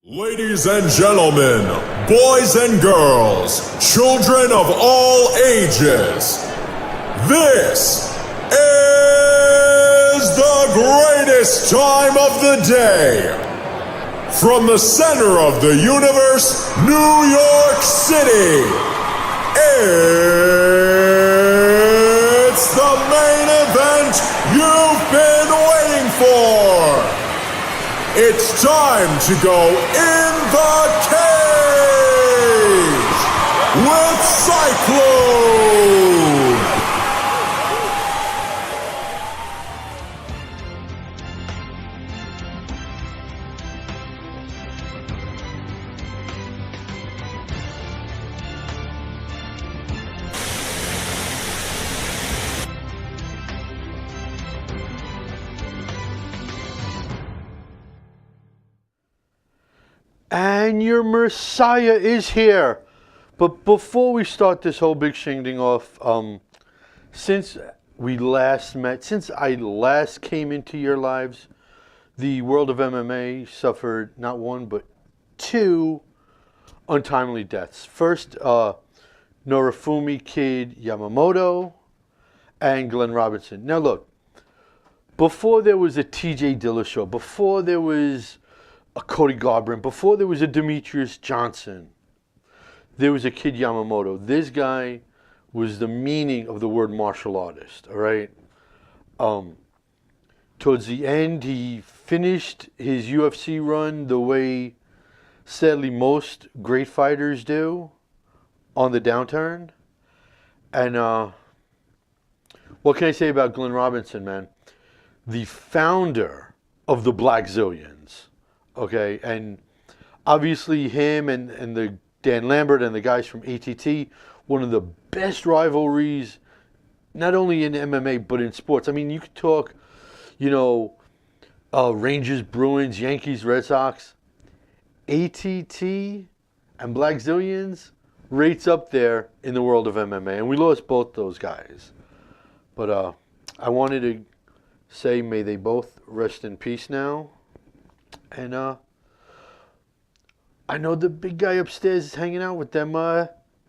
Ladies and gentlemen, boys and girls, children of all ages, this is the greatest time of the day. From the center of the universe, New York City, it's the main event you've been waiting for. It's time to go in the cage with Cyclone. And your Messiah is here. But before we start this whole big shindig off, since we last met, since I last came into your lives, the world of MMA suffered not one but two untimely deaths. First, Norifumi Kid Yamamoto and Glenn Robinson. Now look, before there was a TJ Dillashaw, before there was a Cody Garbrandt, before there was a Demetrius Johnson, there was a Kid Yamamoto. This guy was the meaning of the word martial artist, all right? Towards the end, he finished his UFC run the way, sadly, most great fighters do, on the downturn. And what can I say about Glenn Robinson, man? The founder of the Black Zillions. Okay, and obviously him and the Dan Lambert and the guys from ATT, one of the best rivalries, not only in MMA, but in sports. I mean, you could talk, Rangers, Bruins, Yankees, Red Sox. ATT and Black Zillions rates up there in the world of MMA, and we lost both those guys. But I wanted to say may they both rest in peace now. And I know the big guy upstairs is hanging out with them,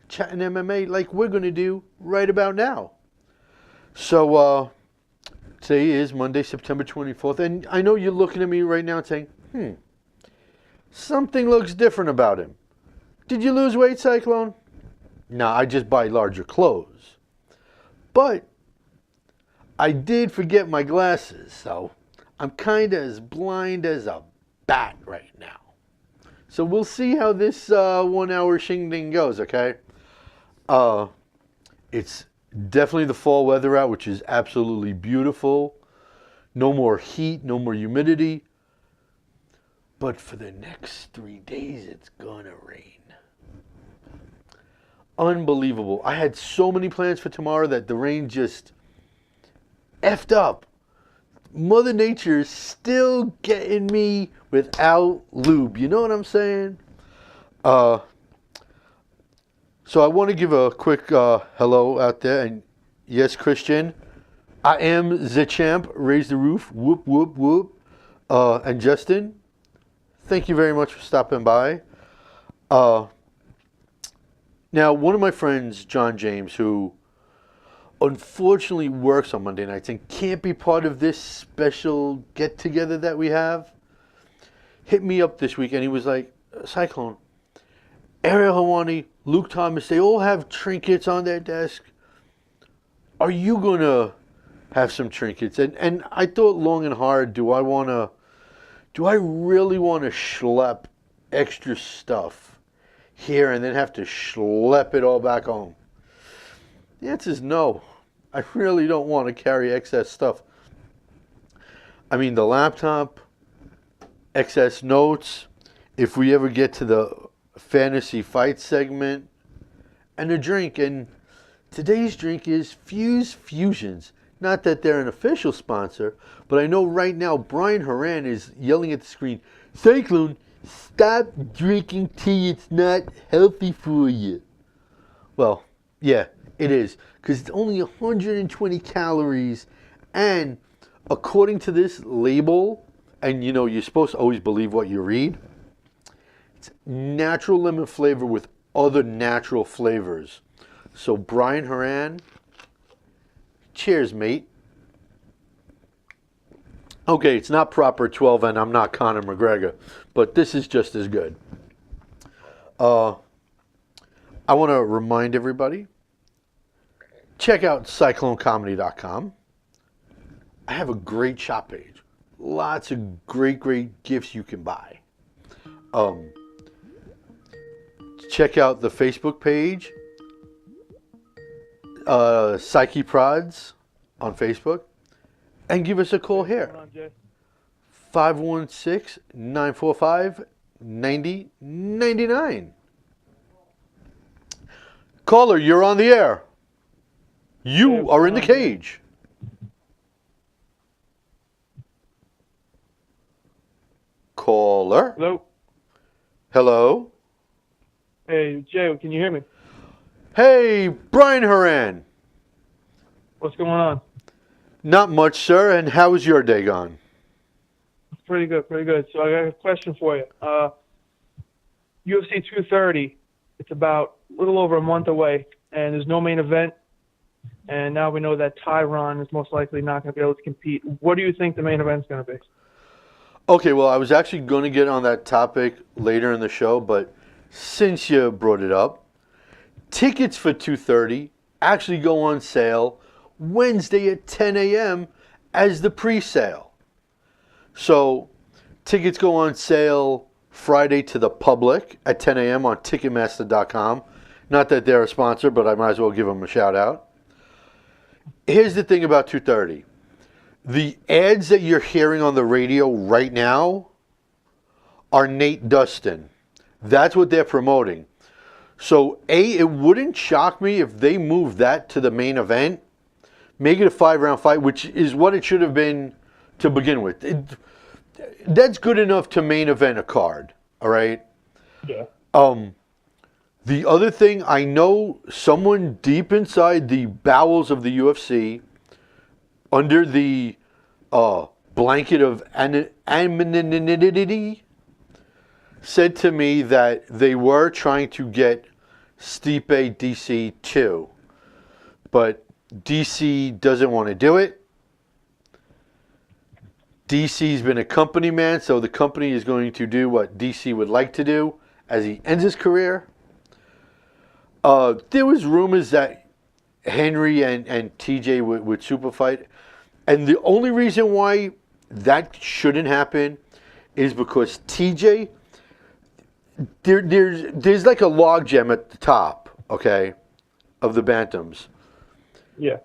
chatting MMA like we're going to do right about now. So today is Monday, September 24th. And I know you're looking at me right now and saying, something looks different about him. Did you lose weight, Cyclone? Nah, I just buy larger clothes. But I did forget my glasses, so I'm kind of as blind as a bat right now. So we'll see how this 1 hour shindig goes, okay? It's definitely the fall weather out, which is absolutely beautiful. No more heat, no more humidity. But for the next 3 days, it's gonna rain. Unbelievable. I had so many plans for tomorrow that the rain just effed up. Mother Nature is still getting me without lube. You know what I'm saying? So I want to give a quick hello out there. And yes, Christian, I am the champ. Raise the roof. Whoop, whoop, whoop. And Justin, thank you very much for stopping by. Now, one of my friends, John James, who unfortunately works on Monday nights and can't be part of this special get-together that we have, hit me up this week and he was like, Cyclone, Ariel Helwani, Luke Thomas, they all have trinkets on their desk. Are you going to have some trinkets? And I thought long and hard, do I really want to schlep extra stuff here and then have to schlep it all back home? The answer is no. I really don't want to carry excess stuff. I mean, the laptop, excess notes, if we ever get to the fantasy fight segment, and a drink. And today's drink is Fuse Fusions. Not that they're an official sponsor, but I know right now Brian Horan is yelling at the screen, Cyclone, stop drinking tea. It's not healthy for you. Well, yeah, it is, because it's only 120 calories, and according to this label, and you're supposed to always believe what you read, Natural lemon flavor with other natural flavors. So Brian Horan, cheers, mate. Okay, it's not proper 12, and I'm not Conor McGregor, but this is just as good. I want to remind everybody, check out CycloneComedy.com. I have a great shop page. Lots of great gifts you can buy. Check out the Facebook page, Psyche Prods on Facebook, and give us a call here. 516-945-9099. Caller, you're on the air. You are in the cage. Caller. Hello. Hello. Hey, Jay, can you hear me? Hey, Brian Horan. What's going on? Not much, sir. And how is your day gone? Pretty good, pretty good. So I got a question for you. UFC 230, it's about a little over a month away, and there's no main event. And now we know that Tyron is most likely not going to be able to compete. What do you think the main event's going to be? Okay, well, I was actually going to get on that topic later in the show, but since you brought it up, tickets for 230 actually go on sale Wednesday at 10 a.m. as the pre-sale. So tickets go on sale Friday to the public at 10 a.m. on Ticketmaster.com. Not that they're a sponsor, but I might as well give them a shout out. Here's the thing about 230. The ads that you're hearing on the radio right now are Nate Dustin. That's what they're promoting. So, it wouldn't shock me if they move that to the main event, make it a 5-round fight, which is what it should have been to begin with. That's good enough to main event a card, all right? Yeah. The other thing, I know someone deep inside the bowels of the UFC, under the blanket of anonymity, said to me that they were trying to get Stipe DC too, but DC doesn't want to do it. DC's been a company man, so the company is going to do what DC would like to do as he ends his career. There was rumors that Henry and TJ would super fight, and the only reason why that shouldn't happen is because TJ, there's like a log jam at the top, okay, of the bantams. Yeah.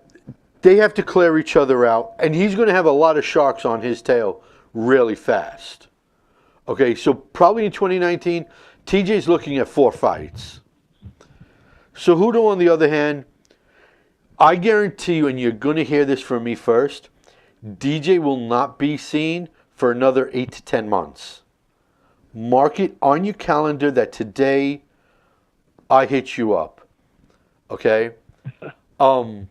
They have to clear each other out, and he's going to have a lot of sharks on his tail really fast. Okay, so probably in 2019, TJ's looking at 4 fights. Cejudo, on the other hand, I guarantee you, and you're going to hear this from me first, DJ will not be seen for another 8 to 10 months. Mark it on your calendar that today I hit you up. Okay? No,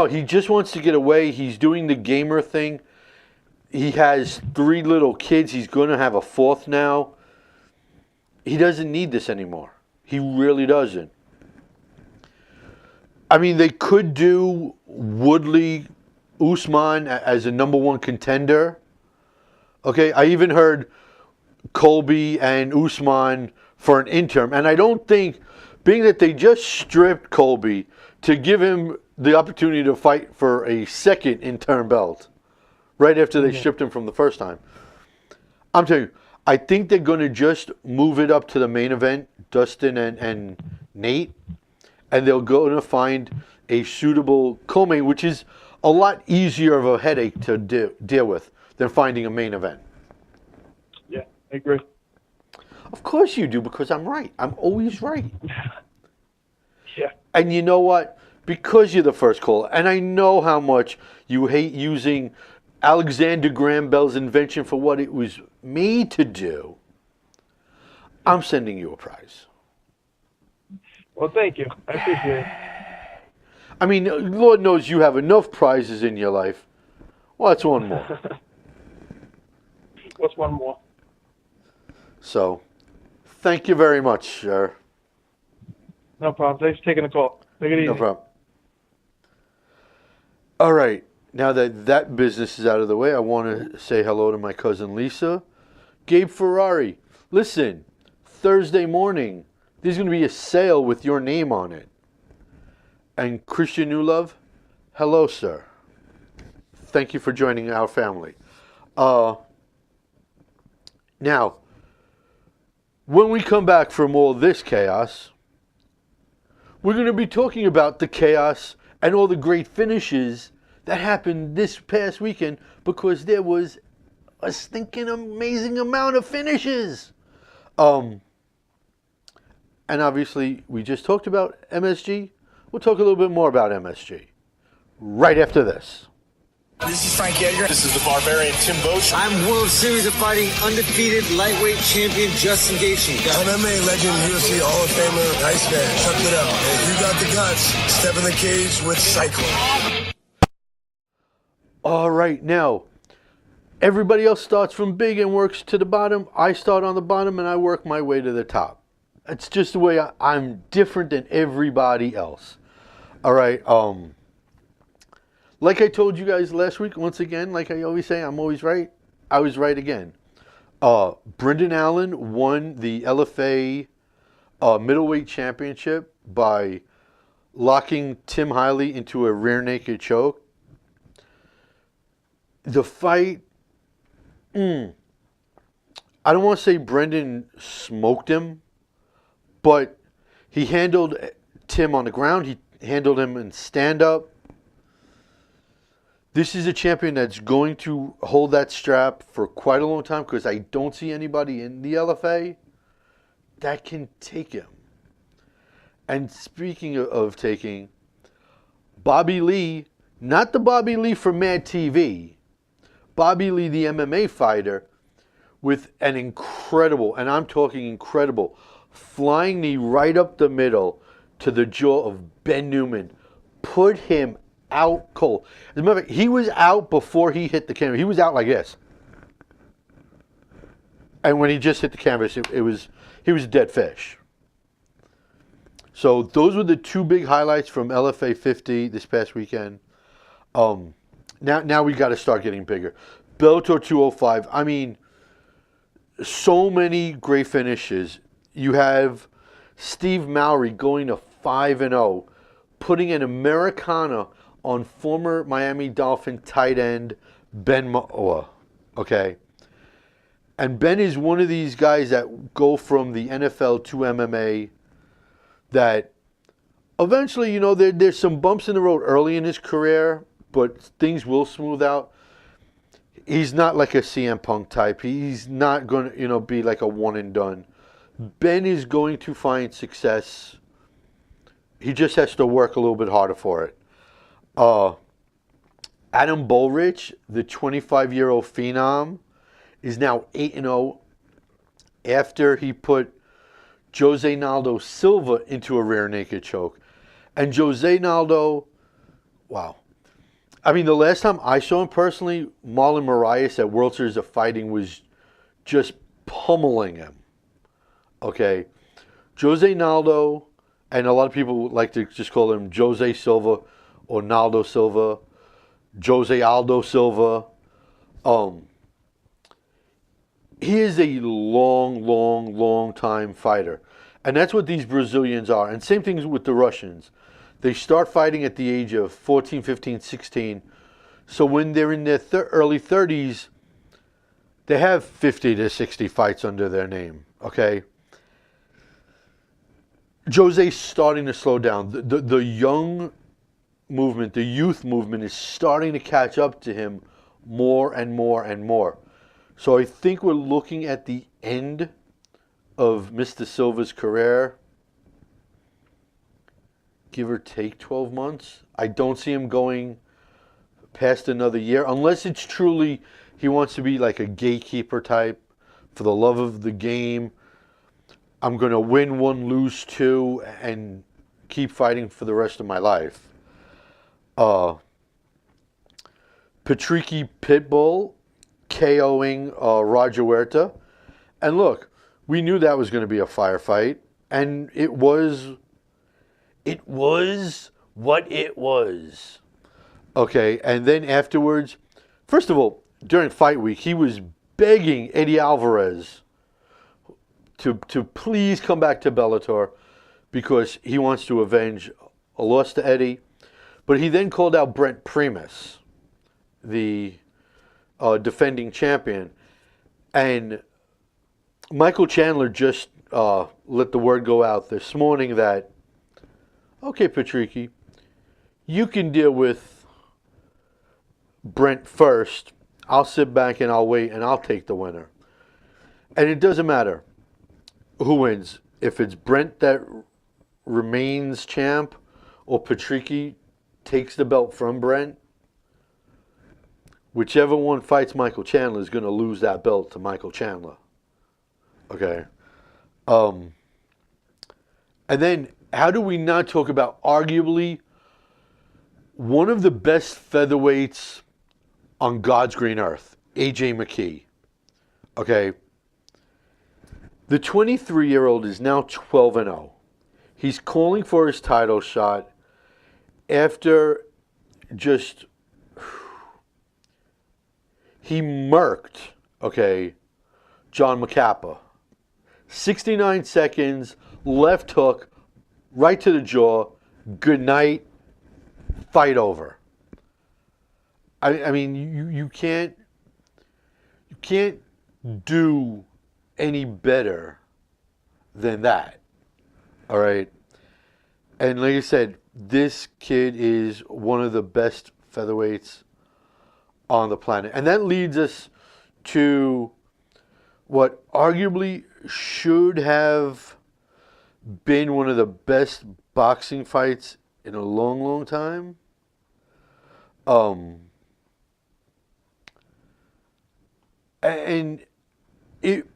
he just wants to get away. He's doing the gamer thing. He has 3 little kids. He's going to have a 4th now. He doesn't need this anymore. He really doesn't. I mean, they could do Woodley Usman as a number 1 contender. Okay, I even heard Colby and Usman for an interim. And I don't think, being that they just stripped Colby to give him the opportunity to fight for a second interim belt right after they stripped him from the first time. I'm telling you, I think they're going to just move it up to the main event, Dustin and Nate, and they're going to find a suitable co-main, which is a lot easier of a headache to deal with than finding a main event. Yeah, I agree. Of course you do, because I'm right. I'm always right. Yeah. And you know what? Because you're the first caller, and I know how much you hate using Alexander Graham Bell's invention for what it was made to do, I'm sending you a prize. Well, thank you. I appreciate it. I mean, Lord knows you have enough prizes in your life. What's one more? What's one more? So, Thank you very much, sir. No problem. Thanks for taking the call. Take it easy. No problem. All right. Now that business is out of the way, I want to say hello to my cousin Lisa. Gabe Ferrari. Listen, Thursday morning, there's going to be a sale with your name on it. And Christian Newlove, hello, sir. Thank you for joining our family. Now, when we come back from all this chaos, we're going to be talking about the chaos and all the great finishes that happened this past weekend, because there was a stinking amazing amount of finishes. And obviously, we just talked about MSG. We'll talk a little bit more about MSG right after this. This is Frank Yeager. This is the Barbarian Tim Bosch. I'm World Series of Fighting undefeated lightweight champion Justin Gaethje. MMA legend, UFC Hall of Famer, Iceman. Chuck it up. If you got the guts, step in the cage with Cyclone. All right, now, everybody else starts from big and works to the bottom. I start on the bottom and I work my way to the top. It's just the way I'm different than everybody else. All right, like I told you guys last week, once again, like I always say, I'm always right. I was right again. Brendan Allen won the LFA middleweight championship by locking Tim Hiley into a rear naked choke. The fight, I don't want to say Brendan smoked him, but he handled Tim on the ground. He handled him in stand-up. This is a champion that's going to hold that strap for quite a long time, because I don't see anybody in the LFA that can take him. And speaking of taking, Bobby Lee, not the Bobby Lee from Mad TV, Bobby Lee, the MMA fighter, with an incredible, and I'm talking incredible, flying knee right up the middle to the jaw of Ben Newman, put him out cold. As a matter of fact, he was out before he hit the canvas. He was out like this. And when he just hit the canvas, he was a dead fish. So those were the two big highlights from LFA 50 this past weekend. Now we got to start getting bigger. Bellator 205. I mean, so many great finishes. You have Steve Mowry going to 5-0, putting an Americana on former Miami Dolphin tight end Ben Moa. Okay. And Ben is one of these guys that go from the NFL to MMA that eventually, you know, there's some bumps in the road early in his career, but things will smooth out. He's not like a CM Punk type. He's not going to, you know, be like a one and done. Ben is going to find success. He just has to work a little bit harder for it. Adam Bullrich, the 25-year-old phenom, is now 8-0 after he put Jose Naldo Silva into a rear naked choke. And Jose Naldo, wow. I mean, the last time I saw him personally, Marlon Moraes at World Series of Fighting was just pummeling him. Okay. Jose Naldo, and a lot of people like to just call him Jose Silva or Naldo Silva, Jose Aldo Silva. He is a long time fighter. And that's what these Brazilians are. And same things with the Russians. They start fighting at the age of 14, 15, 16. So when they're in their early 30s, they have 50 to 60 fights under their name. Okay? Jose's starting to slow down. The young movement, the youth movement is starting to catch up to him more and more and more. So I think we're looking at the end of Mr. Silva's career, give or take 12 months. I don't see him going past another year, unless it's truly he wants to be like a gatekeeper type for the love of the game. I'm going to win one, lose two, and keep fighting for the rest of my life. Patricky Pitbull KOing Roger Huerta. And look, We knew that was going to be a firefight, and it was what it was. Okay, and then afterwards, first of all, during fight week, he was begging Eddie Alvarez to please come back to Bellator because he wants to avenge a loss to Eddie. But he then called out Brent Primus, the defending champion, and Michael Chandler just let the word go out this morning that, okay, Patricky, you can deal with Brent first. I'll sit back and I'll wait and I'll take the winner. And it doesn't matter who wins. If it's Brent that remains champ or Patricky takes the belt from Brent, whichever one fights Michael Chandler is going to lose that belt to Michael Chandler. Okay. And then how do we not talk about arguably one of the best featherweights on God's green earth, AJ McKee. Okay. The 23-year-old is now 12-0. He's calling for his title shot after just he murked, okay, John McCappa. 69 seconds, left hook, right to the jaw, good night, fight over. I mean, you can't do any better than that. All right. And like I said, this kid is one of the best featherweights on the planet. And that leads us to what arguably should have been one of the best boxing fights in a long, long time. And it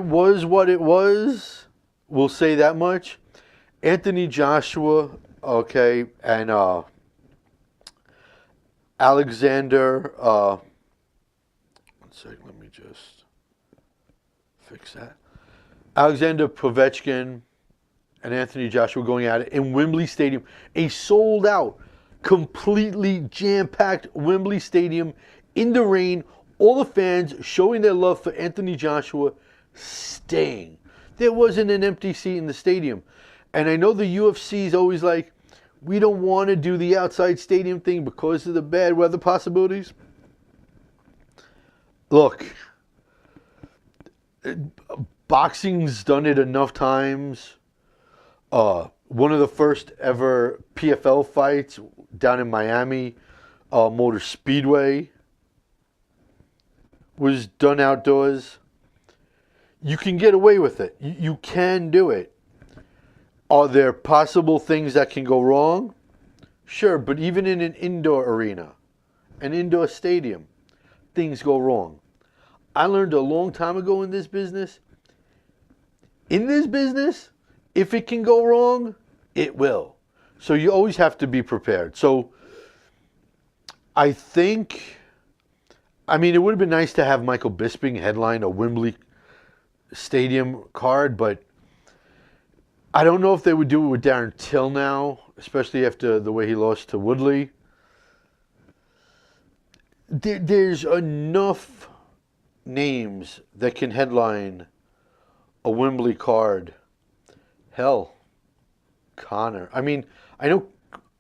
was what it was. We'll say that much. Anthony Joshua, okay, and Alexander. One second, let me just fix that. Alexander Povechkin and Anthony Joshua going at it in Wembley Stadium, a sold-out, completely jam-packed Wembley Stadium in the rain. All the fans showing their love for Anthony Joshua, staying. There wasn't an empty seat in the stadium. And I know the UFC is always like, we don't want to do the outside stadium thing because of the bad weather possibilities. Look, boxing's done it enough times. One of the first ever PFL fights down in Miami Motor Speedway was done outdoors. You can get away with it. You can do it. Are there possible things that can go wrong? Sure, but even in an indoor arena, an indoor stadium, things go wrong. I learned a long time ago in this business, if it can go wrong, it will. So you always have to be prepared. So I think, I mean, it would have been nice to have Michael Bisping headline a Wembley Stadium card, but I don't know if they would do it with Darren Till now, especially after the way he lost to Woodley. There's enough names that can headline a Wembley card. Hell, Connor. I mean, I know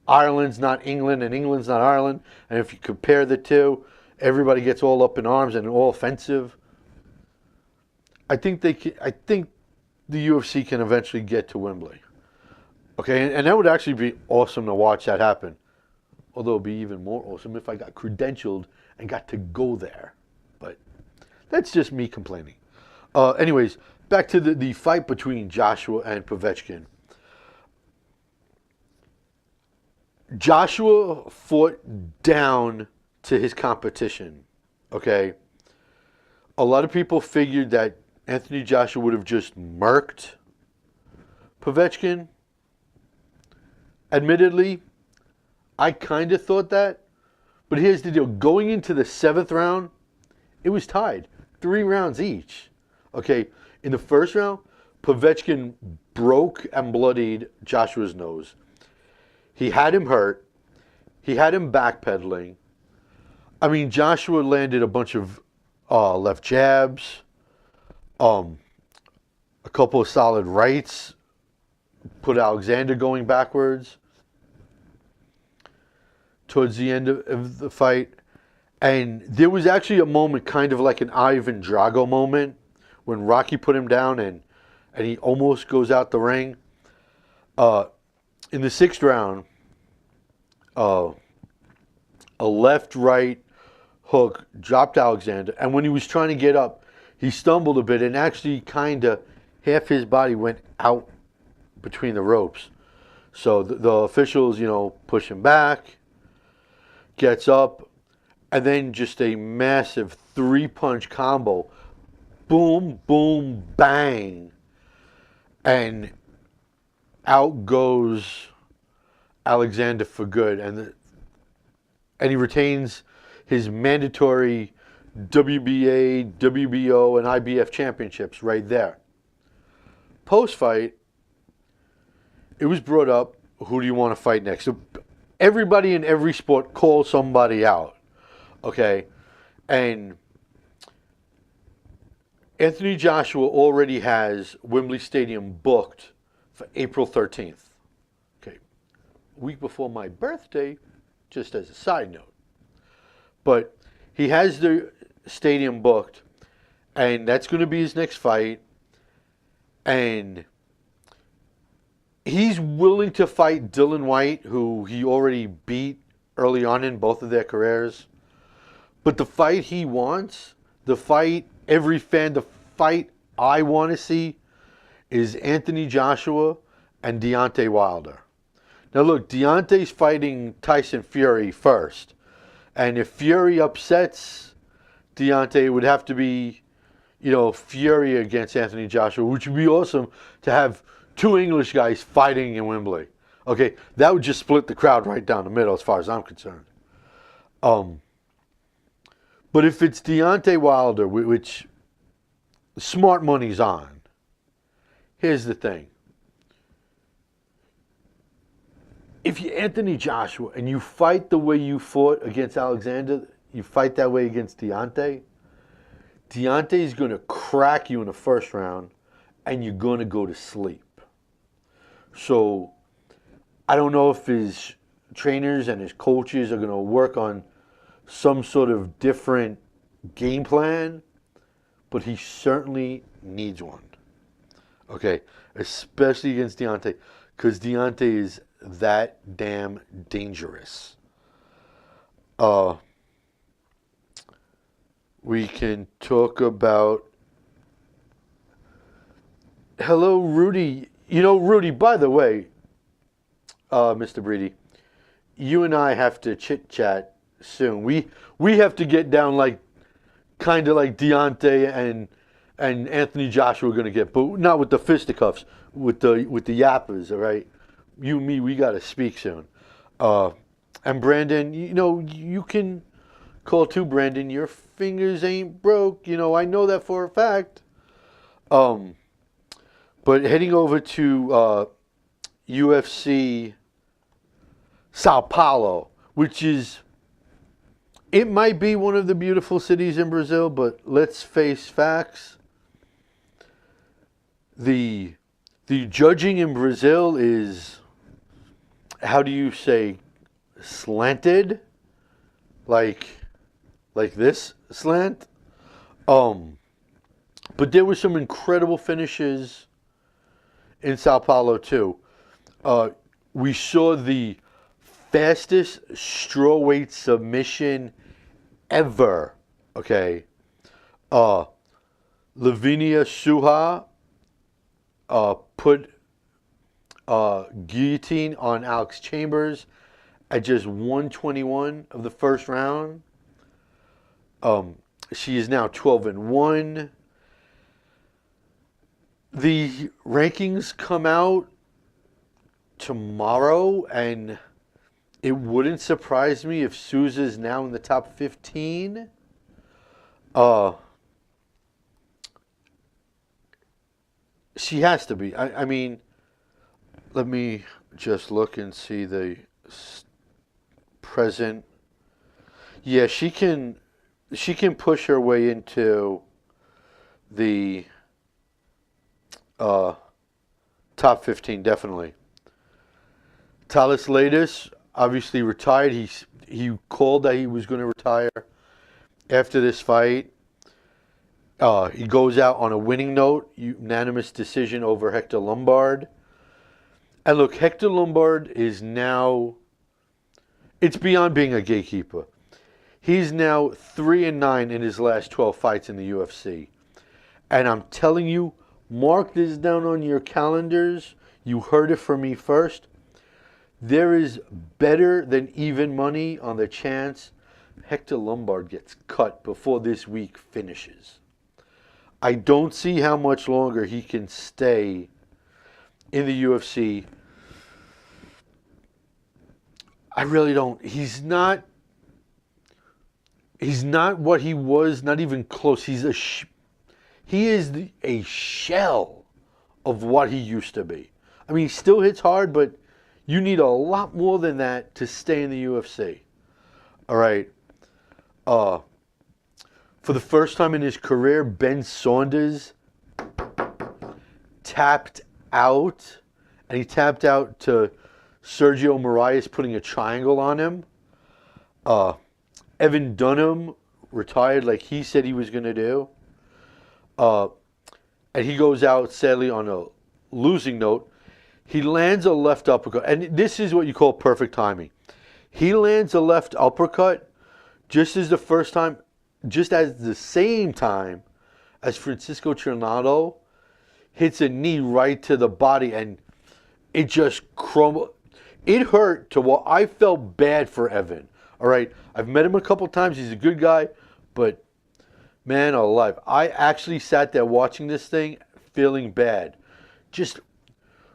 Ireland's not England and England's not Ireland, and if you compare the two, everybody gets all up in arms and all offensive. I think the UFC can eventually get to Wembley. Okay, and that would actually be awesome to watch that happen. Although it would be even more awesome if I got credentialed and got to go there. But that's just me complaining. Anyways, back to the fight between Joshua and Povechkin. Joshua fought down to his competition. Okay? A lot of people figured that Anthony Joshua would have just murked Povechkin. Admittedly, I kind of thought that. But here's the deal. Going into the 7th round, it was tied. 3 rounds each. Okay, In the first round, Povetkin broke and bloodied Joshua's nose. He had him hurt. He had him backpedaling. I mean, Joshua landed a bunch of left jabs, a couple of solid rights, put Alexander going backwards towards the end of the fight. And there was actually a moment, kind of like an Ivan Drago moment, when Rocky put him down and he almost goes out the ring. In the sixth round, a left-right hook dropped Alexander, and when he was trying to get up, he stumbled a bit, and actually kind of half his body went out between the ropes. So the officials, push him back, gets up, and then just a massive three-punch combo. Boom, boom, bang. And out goes Alexander for good. And he retains his mandatory WBA, WBO, and IBF championships right there. Post-fight, it was brought up, who do you want to fight next? So everybody in every sport calls somebody out, okay? And Anthony Joshua already has Wembley Stadium booked for April 13th. Okay, a week before my birthday, just as a side note. But he has the stadium booked, and that's going to be his next fight. And he's willing to fight Dylan White, who he already beat early on in both of their careers. But the fight he wants, the fight the fight I want to see is Anthony Joshua and Deontay Wilder. Now look, Deontay's fighting Tyson Fury first. And if Fury upsets Deontay, it would have to be, Fury against Anthony Joshua, which would be awesome to have two English guys fighting in Wembley. Okay, that would just split the crowd right down the middle as far as I'm concerned. But if it's Deontay Wilder, which smart money's on, here's the thing. If you're Anthony Joshua and you fight the way you fought against Alexander, you fight that way against Deontay, Deontay's going to crack you in the first round and you're going to go to sleep. So I don't know if his trainers and his coaches are going to work on some sort of different game plan, but he certainly needs one. Okay, especially against Deontay, because Deontay is that damn dangerous. We can talk about... Hello, Rudy. Rudy, by the way, Mr. Breedy, you and I have to chit-chat soon. We have to get down kind of like Deontay and Anthony Joshua are going to get, but not with the fisticuffs, with the yappers, all right? You and me, we got to speak soon. And Brandon, you can call too, Brandon. Your fingers ain't broke. I know that for a fact. But heading over to UFC Sao Paulo, which is... It might be one of the beautiful cities in Brazil, but let's face facts. The judging in Brazil is, how do you say, slanted? Like this slant? But there were some incredible finishes in Sao Paulo too. We saw the fastest strawweight submission ever. Okay. Lavinia Suha put guillotine on Alex Chambers at just 121 of the first round. She is now 12-1. The rankings come out tomorrow, and it wouldn't surprise me if Souza is now in the top 15. She has to be. I mean, let me just look and see the present. Yeah, she can push her way into the top 15, definitely. Talis Latis obviously retired. He called that he was going to retire after this fight. He goes out on a winning note, unanimous decision over Hector Lombard. And look, Hector Lombard is now, it's beyond being a gatekeeper. He's now 3-9 in his last 12 fights in the UFC. And I'm telling you, mark this down on your calendars. You heard it from me first. There is better than even money on the chance Hector Lombard gets cut before this week finishes. I don't see how much longer he can stay in the UFC. I really don't. He's not what he was, not even close. He is a shell of what he used to be. I mean, he still hits hard, but you need a lot more than that to stay in the UFC. All right. For the first time in his career, Ben Saunders tapped out. And he tapped out to Sergio Moraes putting a triangle on him. Evan Dunham retired like he said he was going to do. And he goes out, sadly, on a losing note. He lands a left uppercut. And this is what you call perfect timing. He lands a left uppercut just as the same time as Francisco Trinaldo hits a knee right to the body, and it just crumbled. It hurt to what I felt bad for Evan. All right, I've met him a couple times. He's a good guy, but man alive, I actually sat there watching this thing feeling bad. Just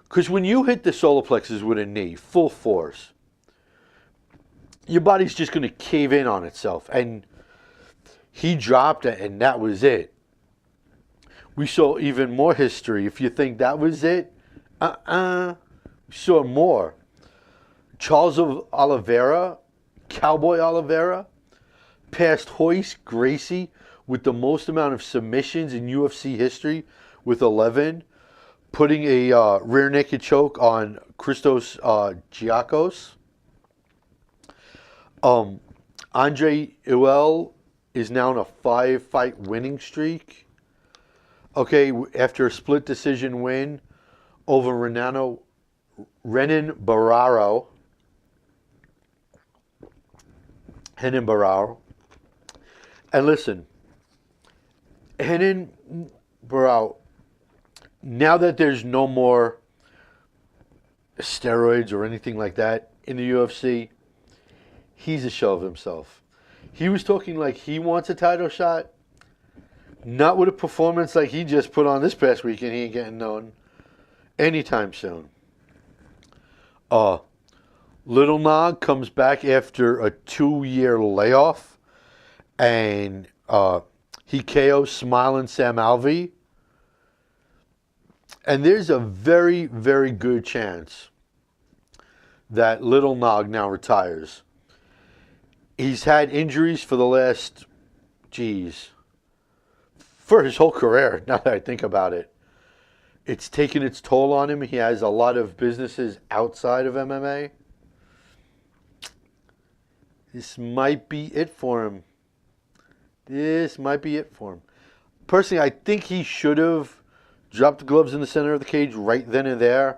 because when you hit the solar plexus with a knee, full force, your body's just going to cave in on itself. And he dropped it, and that was it. We saw even more history. If you think that was it, we saw more. Charles Oliveira, Cowboy Oliveira, passed Royce Gracie with the most amount of submissions in UFC history with 11, putting a rear naked choke on Christos Giacos. Andre Ewell is now on a 5-fight winning streak. Okay, after a split decision win over Renan Barao. Renan Barao. And listen, Renan Barao, now that there's no more steroids or anything like that in the UFC, he's a shell of himself. He was talking like he wants a title shot. Not with a performance like he just put on this past weekend. He ain't getting known anytime soon. Little Nog comes back after a 2-year layoff. And he KOs Smiling Sam Alvey. And there's a very, very good chance that Little Nog now retires. He's had injuries for the last, for his whole career, now that I think about it. It's taken its toll on him. He has a lot of businesses outside of MMA. This might be it for him. Personally, I think he should have dropped the gloves in the center of the cage right then and there.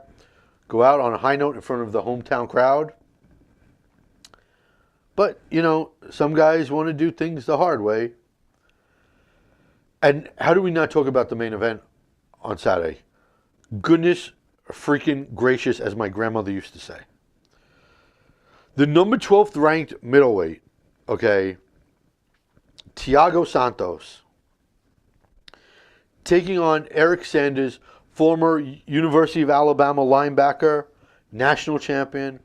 Go out on a high note in front of the hometown crowd. But, some guys want to do things the hard way. And how do we not talk about the main event on Saturday? Goodness freaking gracious, as my grandmother used to say. The number 12th ranked middleweight, okay, Thiago Santos, taking on Eric Sanders, former University of Alabama linebacker, national champion,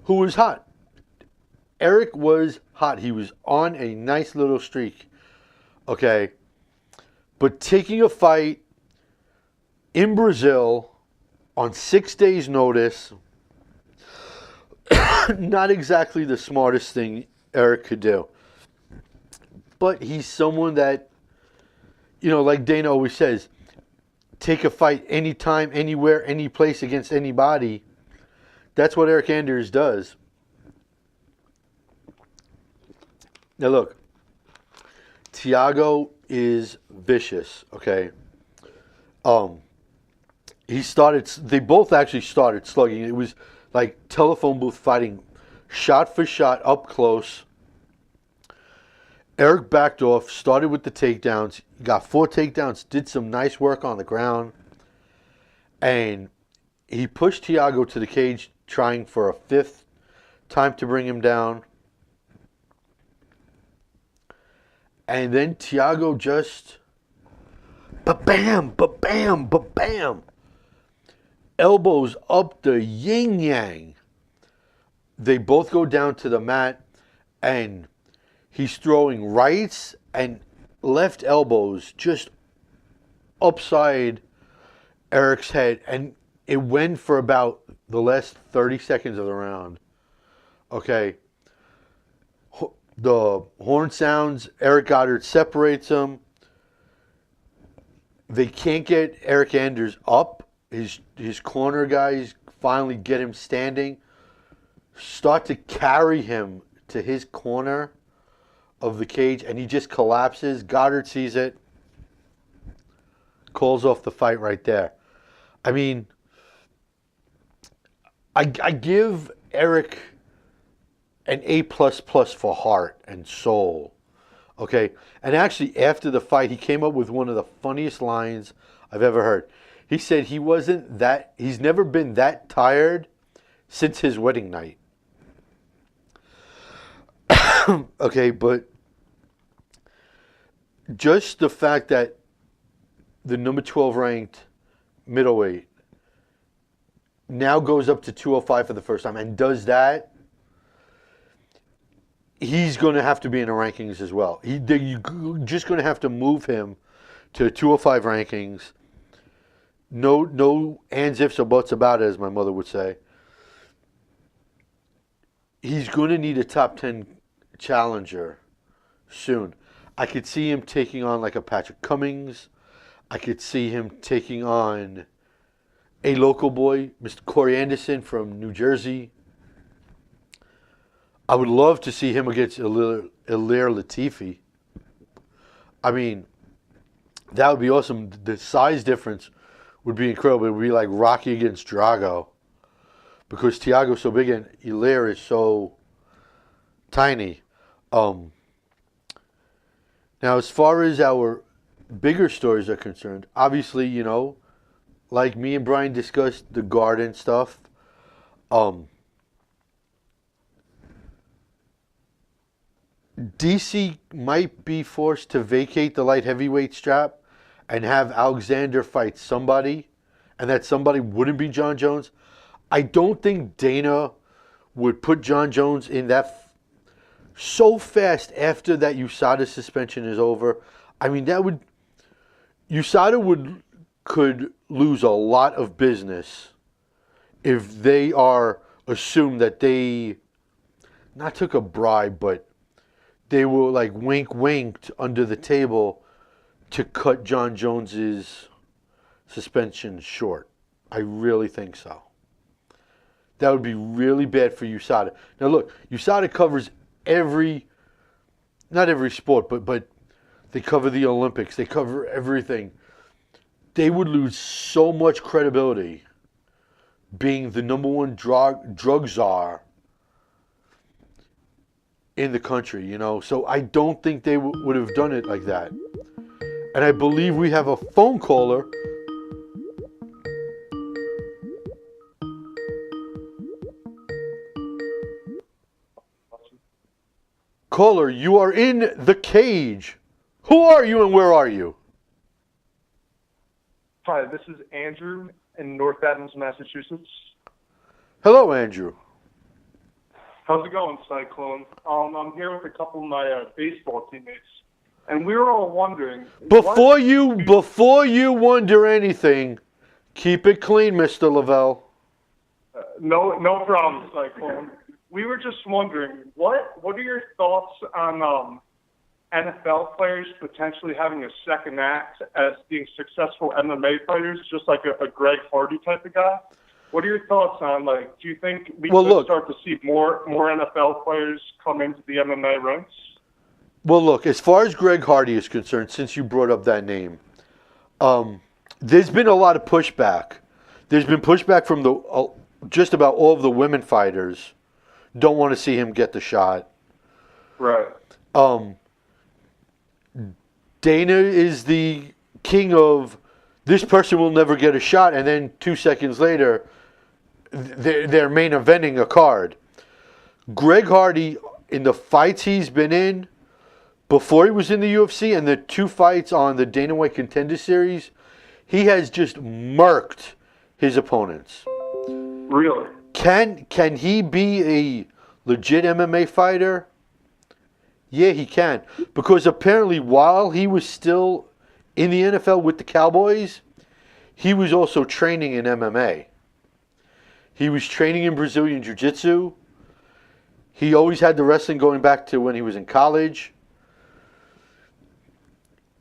who was hot. Eric was hot. He was on a nice little streak, okay. But taking a fight in Brazil on 6 days' notice. Not exactly the smartest thing Eric could do. But he's someone that, like Dana always says, take a fight anytime, anywhere, any place against anybody. That's what Eric Anders does. Now look, Thiago is vicious, okay? They both actually started slugging. It was like telephone booth fighting, shot for shot, up close. Eric backed off, started with the takedowns, got 4 takedowns, did some nice work on the ground, and he pushed Thiago to the cage, trying for a 5th time to bring him down. And then Thiago just ba-bam, ba-bam, ba-bam. Elbows up the yin-yang. They both go down to the mat, and he's throwing rights and left elbows just upside Eric's head. And it went for about the last 30 seconds of the round. Okay. The horn sounds. Eric Goddard separates him. They can't get Eric Anders up. His corner guys finally get him standing. Start to carry him to his corner of the cage, and he just collapses. Goddard sees it, calls off the fight right there. I mean, I give Eric an A++ for heart and soul. Okay? And actually, after the fight, he came up with one of the funniest lines I've ever heard. He said he's never been that tired since his wedding night. Okay, but just the fact that the number 12 ranked middleweight now goes up to 205 for the first time and does that, he's going to have to be in the rankings as well. You're just going to have to move him to 205 rankings. No ands, ifs, or buts about it, as my mother would say. He's going to need a top 10 challenger soon. I could see him taking on like a Patrick Cummings. I could see him taking on a local boy, Mr. Corey Anderson from New Jersey. I would love to see him against Ilir Latifi. I mean, that would be awesome. The size difference would be incredible. It would be like Rocky against Drago. Because Thiago's so big and Ilir is so tiny. Now, as far as our bigger stories are concerned, obviously, like me and Brian discussed, the Garden stuff. DC might be forced to vacate the light heavyweight strap and have Alexander fight somebody, and that somebody wouldn't be John Jones. I don't think Dana would put John Jones in that so fast after that USADA suspension is over. I mean, USADA could lose a lot of business if they are assumed that they not took a bribe, but they were like winked under the table to cut John Jones's suspension short. I really think so. That would be really bad for USADA. Now look, USADA covers not every sport, but they cover the Olympics. They cover everything. They would lose so much credibility being the number one drug czar in the country, So I don't think they would have done it like that. And I believe we have a phone caller. Caller, you are in the cage. Who are you and where are you? Hi, this is Andrew in North Adams, Massachusetts. Hello, Andrew. How's it going, Cyclone? I'm here with a couple of my baseball teammates, and we were all wondering. Before you wonder anything, Keep it clean, Mr. Lavelle. No problem, Cyclone. We were just wondering, what are your thoughts on NFL players potentially having a second act as being successful MMA fighters, just like a Greg Hardy type of guy? What are your thoughts on, like, do you think we could start to see more NFL players come into the MMA ranks? Well, look, as far as Greg Hardy is concerned, since you brought up that name, there's been a lot of pushback. There's been pushback from just about all of the women fighters don't want to see him get the shot. Right. Dana is the king of this person will never get a shot, and then 2 seconds later, they're main eventing a card. Greg Hardy, in the fights he's been in, before he was in the UFC, and the 2 fights on the Dana White Contender Series, he has just murked his opponents. Really? Can he be a legit MMA fighter? Yeah, he can. Because apparently while he was still in the NFL with the Cowboys, he was also training in MMA. He was training in Brazilian Jiu-Jitsu. He always had the wrestling going back to when he was in college.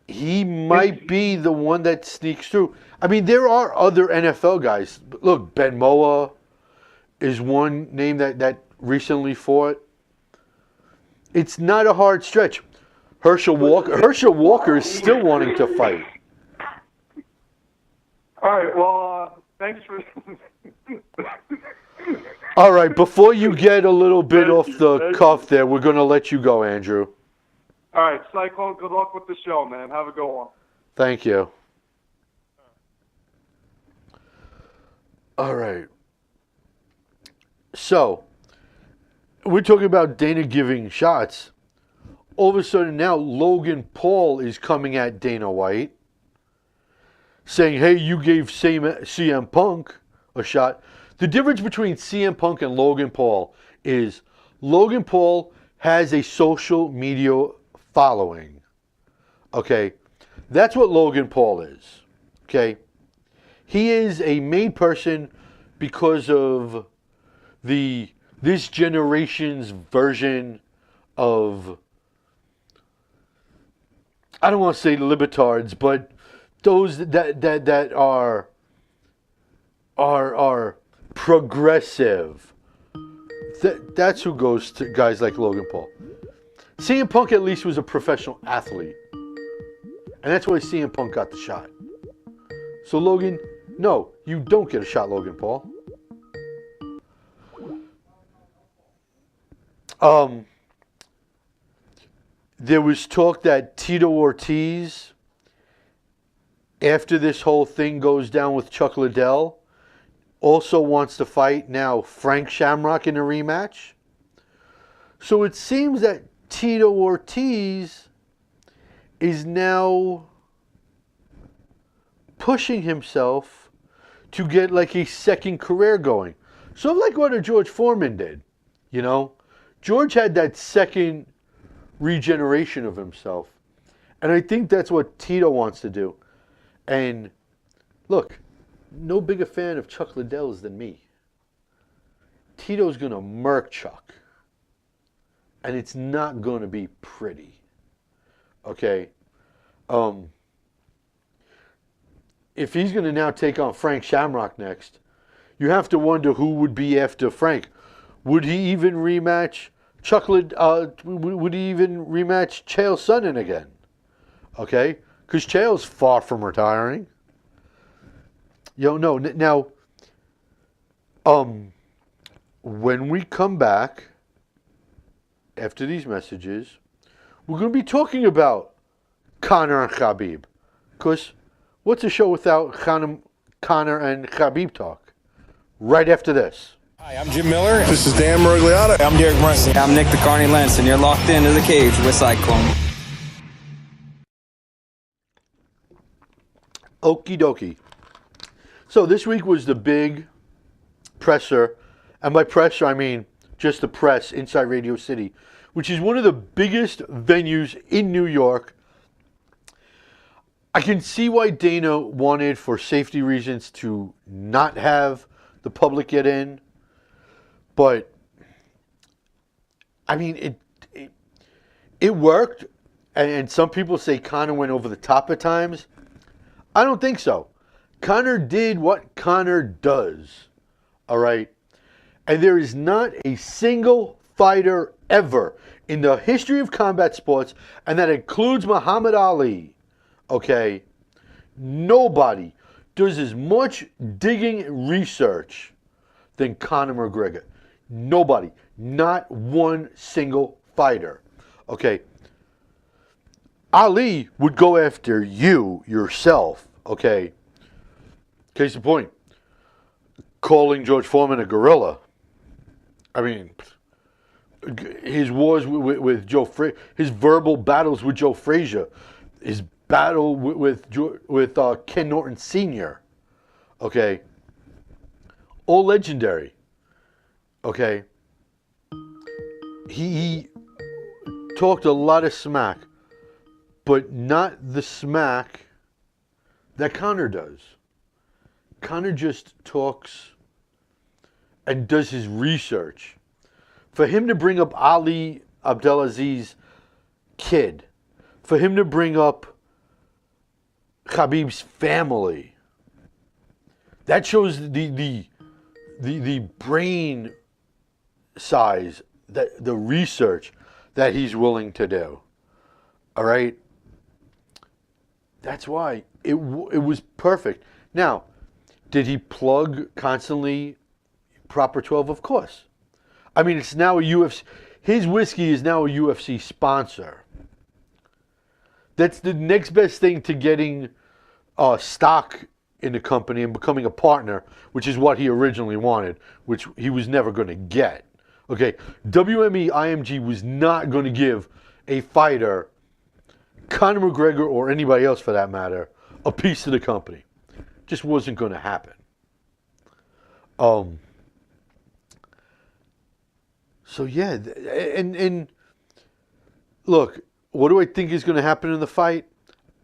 He might be the one that sneaks through. I mean, there are other NFL guys. Look, Ben Moa is one name that recently fought. It's not a hard stretch. Herschel Walker is still wanting to fight. All right, well, thanks for... All right, before you get a little bit off the cuff there, we're going to let you go, Andrew. All right, Cyclone, good luck with the show, man. Have a good one. Thank you. All right. So, we're talking about Dana giving shots. All of a sudden now, Logan Paul is coming at Dana White, saying, hey, you gave CM Punk a shot. The difference between CM Punk and Logan Paul is Logan Paul has a social media following. Okay? That's what Logan Paul is. Okay? He is a made person because of this generation's version of, I don't want to say libertards, but those that are progressive. That's who goes to guys like Logan Paul. CM Punk at least was a professional athlete. And that's why CM Punk got the shot. So Logan, no, you don't get a shot, Logan Paul. There was talk that Tito Ortiz, after this whole thing goes down with Chuck Liddell, also wants to fight now Frank Shamrock in a rematch. So it seems that Tito Ortiz is now pushing himself to get like a second career going. So like what a George Foreman did, you know? George had that second regeneration of himself. And I think that's what Tito wants to do. And look, no bigger fan of Chuck Liddell's than me. Tito's going to murk Chuck. And it's not going to be pretty. Okay? If he's going to now take on Frank Shamrock next, you have to wonder who would be after Frank. Would he even rematch would he even rematch Chael Sonnen again? Okay? Because Chael's far from retiring. You know, now, when we come back, after these messages, we're going to be talking about Conor and Khabib. Because what's a show without Conor and Khabib talk? Right after this. Hi, I'm Jim Miller. This is Dan Merigliotta. I'm Derek Brunson. I'm Nick the Carney Lentz, and you're locked into the cage with Cyclone. Okie dokie. So this week was the big presser, and by presser I mean just the press inside Radio City, which is one of the biggest venues in New York. I can see why Dana wanted, for safety reasons, to not have the public get in, but I mean, it worked, and some people say Conor went over the top at times. I don't think so. Conor did what Conor does, all right? And there is not a single fighter ever in the history of combat sports, and that includes Muhammad Ali, okay? Nobody does as much digging and research than Conor McGregor. Nobody. Not one single fighter. Okay. Ali would go after you, yourself, okay? Case in point, calling George Foreman a gorilla. I mean, his wars with Joe Frazier, his verbal battles with Joe Frazier, his battle with Ken Norton Sr., okay? All legendary, okay? He talked a lot of smack, but not the smack that Conor does. Conor just talks and does his research. For him to bring up Ali Abdelaziz's kid, for him to bring up Khabib's family, that shows the brain size, that the research that he's willing to do. All right? That's why it was perfect. Now, did he plug constantly Proper 12? Of course. I mean, it's now a UFC. His whiskey is now a UFC sponsor. That's the next best thing to getting stock in the company and becoming a partner, which is what he originally wanted, which he was never going to get. Okay, WME IMG was not going to give a fighter, Conor McGregor or anybody else for that matter, a piece of the company. Just wasn't going to happen. So yeah, and look, what do I think is going to happen in the fight?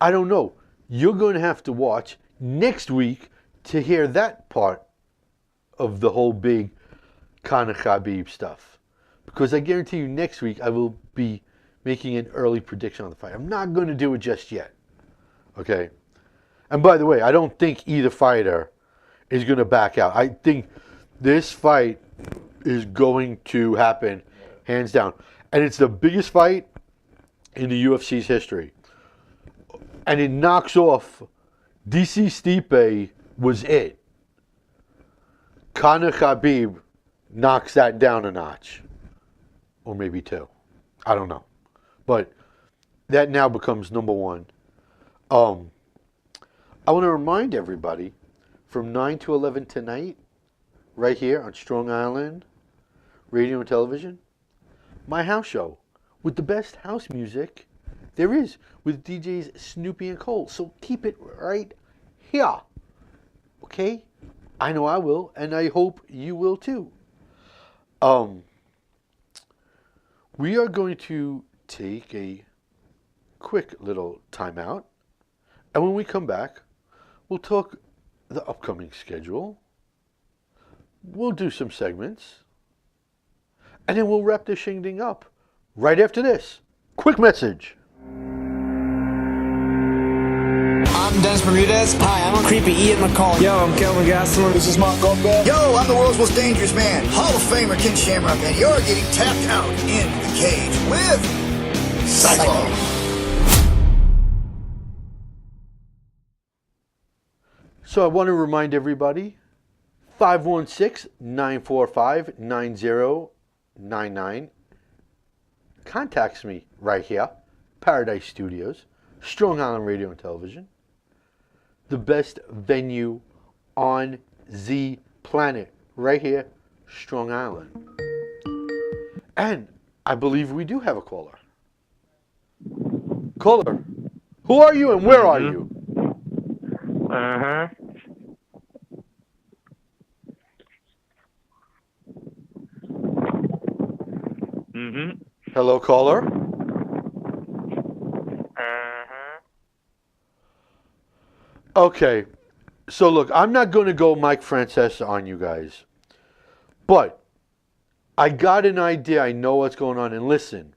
I don't know. You're going to have to watch next week to hear that part of the whole big Conor Khabib stuff. Because I guarantee you next week I will be making an early prediction on the fight. I'm not going to do it just yet. Okay? And by the way, I don't think either fighter is going to back out. I think this fight is going to happen hands down. And it's the biggest fight in the UFC's history. And it knocks off DC Stipe was it. Conor Khabib knocks that down a notch. Or maybe two. I don't know. But that now becomes number one. I want to remind everybody, from 9 to 11 tonight, right here on Strong Island Radio and Television, my house show with the best house music there is, with DJs Snoopy and Cole. So keep it right here. Okay? I know I will, and I hope you will too. We are going to take a quick little timeout, and when we come back, we'll talk the upcoming schedule. We'll do some segments, and then we'll wrap this shingding up right after this quick message. I'm Dennis Bermudez. Hi, I'm Creepy Ian McCall. Yo, I'm Kelvin Gastelum. This is Mark Goldberg. Yo, I'm the world's most dangerous man, Hall of Famer Ken Shamrock, and you're getting tapped out in the cage with Cyclone. So I want to remind everybody, 516-945-9099 contacts me right here, Paradise Studios, Strong Island Radio and Television, the best venue on the planet, right here, Strong Island. And I believe we do have a caller. Caller, who are you and where are you? Uh-huh. Mm-hmm. Hello, caller. Uh-huh. Okay. So look, I'm not going to go Mike Francesa on you guys. But I got an idea. I know what's going on. And listen,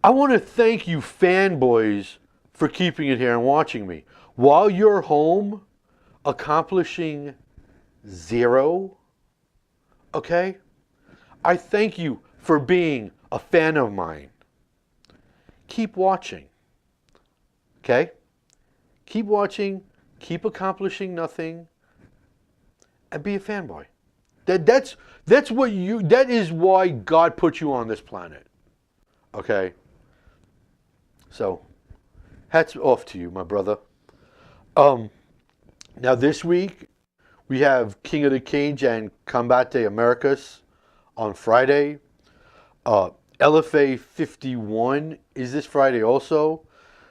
I want to thank you fanboys for keeping it here and watching me. While you're home accomplishing 0, okay? I thank you for being a fan of mine. Keep watching, okay? Keep watching, keep accomplishing nothing, and be a fanboy. That is why God put you on this planet. Okay? So, hats off to you, my brother. Now this week we have King of the Cage and Combate Americas on Friday. LFA 51 is this Friday also,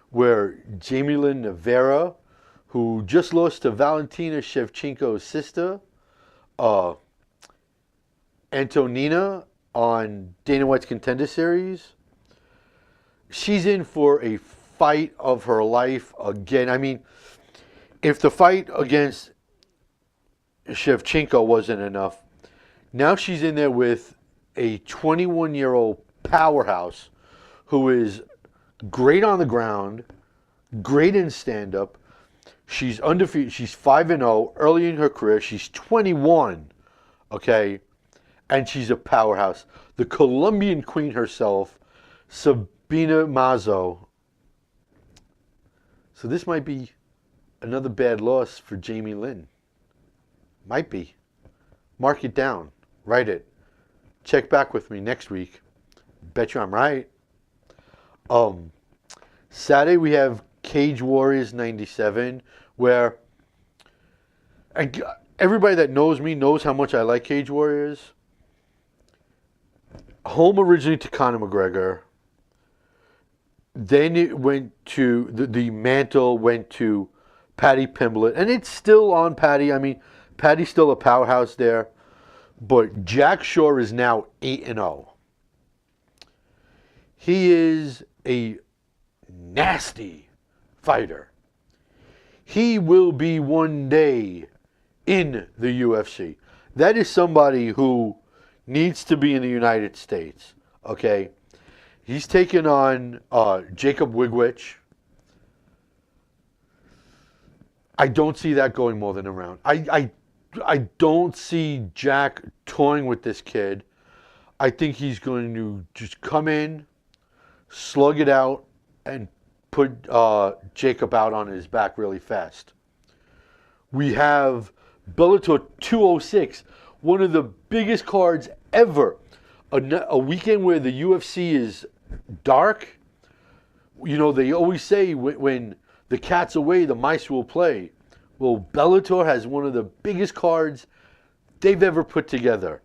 where Jamie Lynn Rivera, who just lost to Valentina Shevchenko's sister, Antonina, on Dana White's Contender Series. She's in for a fight of her life again. I mean, if the fight against Shevchenko wasn't enough, now she's in there with a 21-year-old powerhouse who is great on the ground, great in stand-up. She's undefeated. She's 5-0 early in her career. She's 21, okay? And she's a powerhouse. The Colombian queen herself, Sabina Mazo. So this might be another bad loss for Jamie Lynn. Might be. Mark it down. Write it. Check back with me next week. Bet you I'm right. Saturday we have Cage Warriors 97, where everybody that knows me knows how much I like Cage Warriors. Home originally to Conor McGregor. Then it went to, the mantle went to Paddy Pimblett. And it's still on Paddy. I mean, Paddy's still a powerhouse there. But Jack Shore is now 8-0. He is a nasty fighter. He will be one day in the UFC. That is somebody who needs to be in the United States. Okay? He's taken on Jacob Wigwich. I don't see that going more than a round. I don't see Jack toying with this kid. I think he's going to just come in, slug it out, and put Jacob out on his back really fast. We have Bellator 206, one of the biggest cards ever. A weekend where the UFC is dark. You know, they always say when the cat's away, the mice will play. Well, Bellator has one of the biggest cards they've ever put together.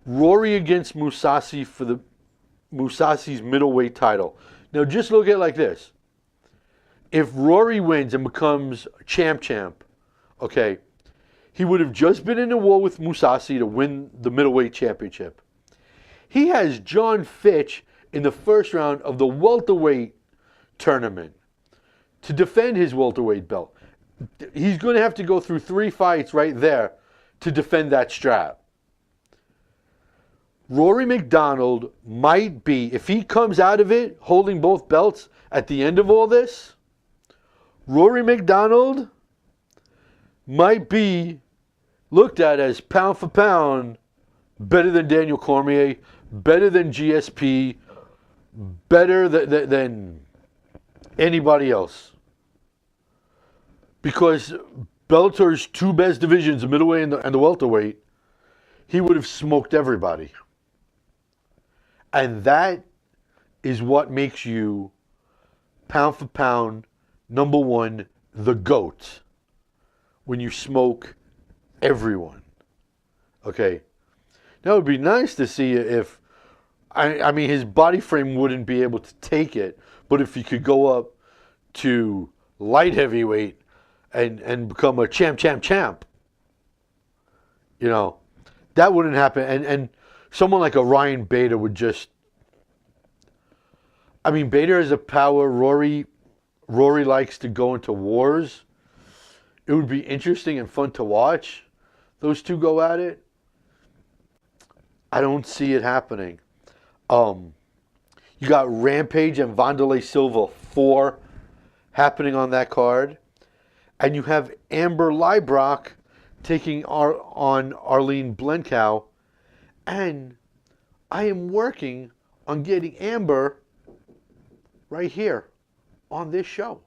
Rory against Mousasi for the Mousasi's middleweight title. Now, just look at it like this. If Rory wins and becomes champ, okay, he would have just been in a war with Mousasi to win the middleweight championship. He has John Fitch in the first round of the welterweight tournament to defend his welterweight belt. He's going to have to go through 3 fights right there to defend that strap. Rory McDonald might be, if he comes out of it holding both belts at the end of all this, Rory McDonald might be looked at as pound for pound better than Daniel Cormier, better than GSP, better than anybody else. Because Bellator's 2 best divisions, the middleweight and the welterweight, he would have smoked everybody. And that is what makes you, pound for pound, number 1, the GOAT. When you smoke everyone. Okay. Now it would be nice to see if, I mean, his body frame wouldn't be able to take it, but if he could go up to light heavyweight and become a champ, you know, that wouldn't happen. And someone like a Ryan Bader would just, I mean, Bader has a power. Rory Rory likes to go into wars. It would be interesting and fun to watch those two go at it. I don't see it happening. You got Rampage and Wanderlei Silva 4 happening on that card. And you have Amber Leibrock taking on Arlene Blencow. And I am working on getting Amber right here on this show.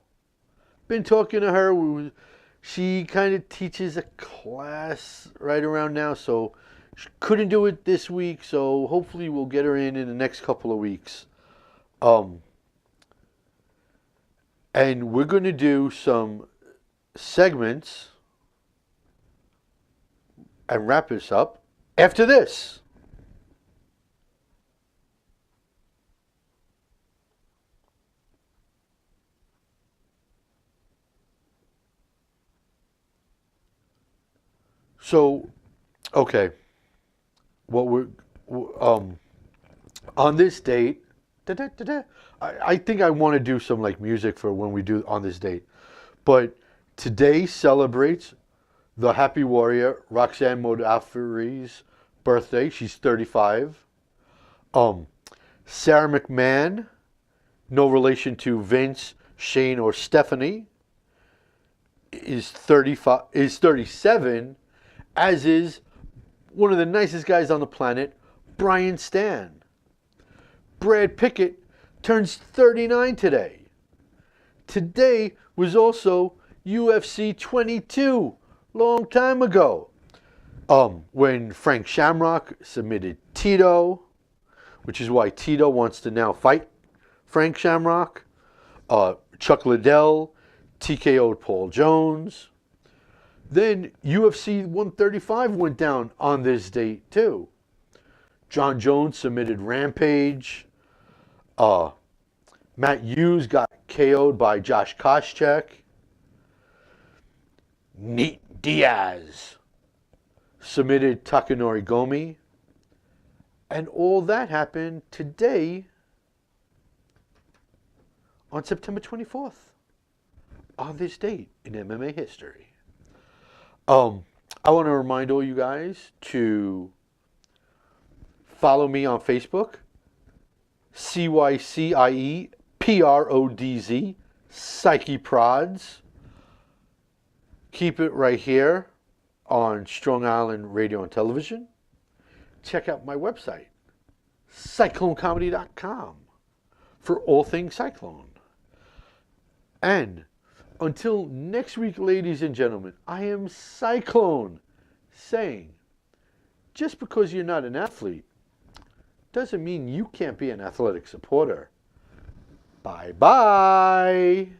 Been talking to her. She kind of teaches a class right around now, so she couldn't do it this week, so hopefully we'll get her in the next couple of weeks. And we're going to do some segments and wrap this up after this. So, okay, on this date, I think I want to do some like music for when we do on this date. But today celebrates the Happy Warrior Roxanne Modafferi's birthday. She's 35. Sarah McMahon, no relation to Vince, Shane, or Stephanie, is 37. As is one of the nicest guys on the planet, Brian Stan. Brad Pickett turns 39 today. Today was also UFC 22, long time ago, when Frank Shamrock submitted Tito, which is why Tito wants to now fight Frank Shamrock. Chuck Liddell TKO'd Paul Jones. Then UFC 135 went down on this date too. John Jones submitted Rampage. Matt Hughes got KO'd by Josh Koscheck. Nate Diaz submitted Takanori Gomi. And all that happened today on September 24th, on this date in MMA history. I want to remind all you guys to follow me on Facebook, CYCIEPRODZ, Psyche Prods. Keep it right here on Strong Island Radio and Television. Check out my website, CycloneComedy.com, for all things Cyclone. And until next week, ladies and gentlemen, I am Cyclone, saying, just because you're not an athlete doesn't mean you can't be an athletic supporter. Bye-bye.